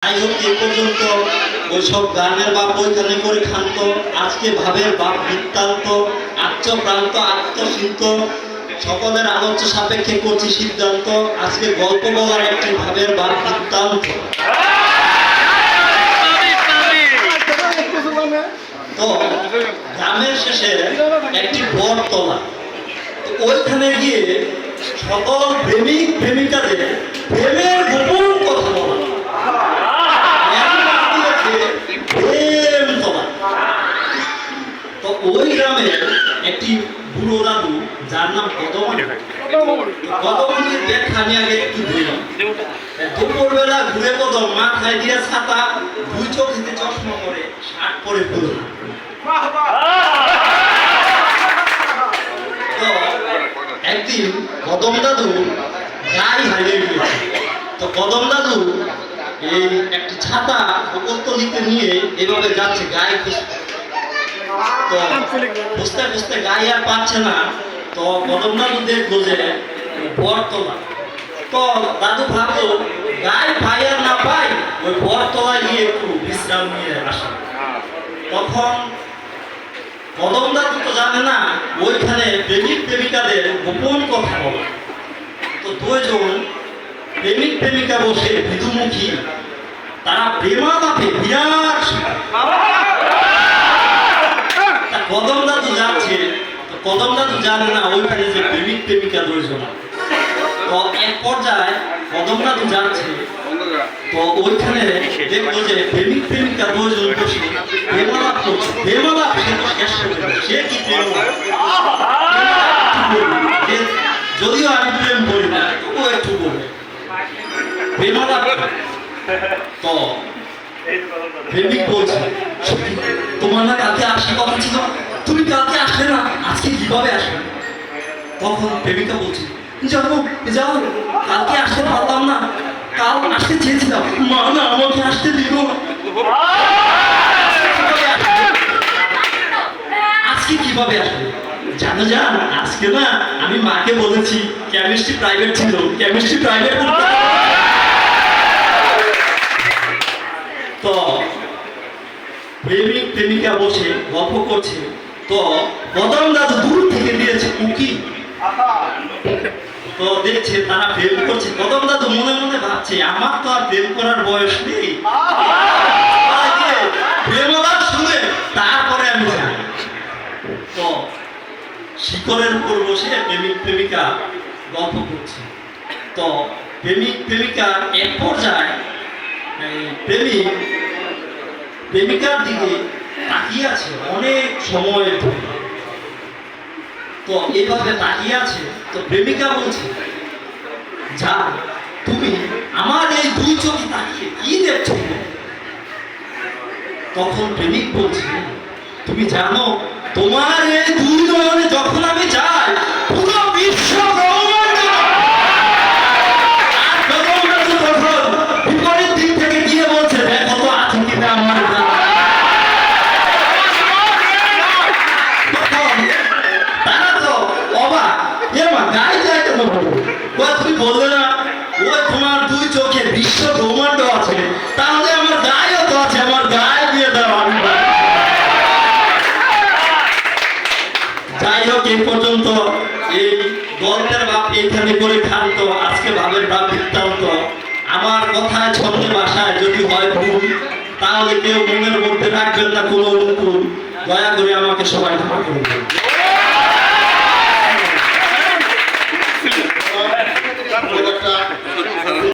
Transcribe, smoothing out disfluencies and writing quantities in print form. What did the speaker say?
যাই হোক এই পর্যন্ত ওইসব গানের বাপ ওইখানে করে খান্ত, আজকে ভাবের বাপ বৃত্তান্ত, আত্মপ্রান্ত আত্মসিদ্ধ সকলের আলোচ্য সাপেক্ষে করছি সিদ্ধান্ত, আজকে গল্প বলার একটি ভাবের বাপ বৃত্তান্ত। তো গ্রামের শেষে একটি বটতলা, ওইখানে গিয়ে সকল প্রেমিক প্রেমিকাদের প্রেমের গোপন কথা বলা, তো ওই গ্রামের একটি বুড়ো দাদু যার নাম কদমনির ব্যাখ্যা আমি আগে একটু দিলাম। দুপুরবেলা ঘুরে কদম মাথায় দিয়ে ছাতা, দুই চোখে চশমা পরে, শার্ট পরে পুরো। তো একদিন কদম দাদু গায়ে হারিয়ে গিয়েছে। তো কদম দাদু এই একটি ছাতা উপস্থলিতে নিয়ে এভাবে যাচ্ছে গায়ে খুঁজতে। তো খুঁজতে খুঁজতে গায়ে আর পাচ্ছে না। তো কদম দাদু দেখলো যে বটতলা। তো দাদু ভাবলো গায়ে পাই আর না পাই, ওই বটতলায় গিয়ে একটু বিশ্রাম নিয়ে আসে। তখন কদম দাদু তো জানে না ওইখানে প্রেমিক প্রেমিকাদের গোপন কথা বলে। তো দুজন প্রেমিক প্রেমিকা বসে বিধুমুখী, তারা প্রেমালাপে বিরাট। কদম দাদু যাচ্ছে, কদম দাদু জানে না ওইখানে যে প্রেমিক প্রেমিকা দুইজন। তো এক পর্যায়ে কদম দাদু যাচ্ছে, তো ওইখানে দেখলো যে প্রেমিক প্রেমিকা দুইজন বসে প্রেমালাপ করছে। প্রেমালাপ শেষ করবে, সে কি প্রেমালাপ, যদিও আমি প্রেম করি না তবুও একটু বলবে প্রেমালাপ। তো প্রেমিক বলছে তোমার না কালকে আসার কথা ছিল, তুমি কালকে আসলে না, আজকে কিভাবে আসবে? তখন প্রেমিকা বলছে যাবো যাও, কালকে আসতে পারলাম না, কাল আসতে চেয়েছিলাম, মা না আমাকে আসতে দিল, আজকে কিভাবে আসবে? জানো জান, আজকে না আমি মাকে বলেছি কেমিস্ট্রি প্রাইভেট ছিল, কেমিস্ট্রি প্রাইভেট। তো প্রেমিক প্রেমিকা বসে গল্প করছে। তো কদম দাদু দূর থেকে দিয়েছে উকি। তো দেখছে তারা প্রেম করছে। কদম দাদু মনে মনে ভাবছে আমার তো আর প্রেম করার বয়স নেই, প্রেমালাপ শুনে তারপরে আমি যাই। তো শিকড়ের উপর বসে প্রেমিক প্রেমিকা গল্প করছে। তো প্রেমিক প্রেমিকা এক পর্যায়ে প্রেমিক প্রেমিকার দিকে তাকিয়ে আছে অনেক সময় ধরে। তো এইভাবে তাকিয়ে আছে। তো প্রেমিকা বলছে যা তুমি আমার এই দুই চোখে তাকিয়ে কি দেখছো? তখন প্রেমিক বলছে তুমি জানো তোমার এই দুই নয়নে যখন আমি যাই পুরো বিশ্ব বিপরীত দিক থেকে গিয়ে বলছে দেখো তো আছে কিনা আমার। তারা তো অবাক, গায়ে যায় কেন? তুমি বললে না ওই তোমার দুই চোখে বিশ্ব ব্রহ্মাণ্ড আছে, তাহলে আমার গায়েও তো আছে, আমার গায়ে দিয়ে দাও আমি। যাই হোক এই পর্যন্ত এই গল্পের বাপ এইখানে করে খান্ত, আজকে ভাবের বাপ বৃত্তান্ত। আমার কথায় ছন্দে ভাষায় যদি হয় ভুল, তাহলে কেউ মনের মধ্যে রাখবেন না কোনো অনুকূল, দয়া করে আমাকে সবাই ক্ষমা করবেন।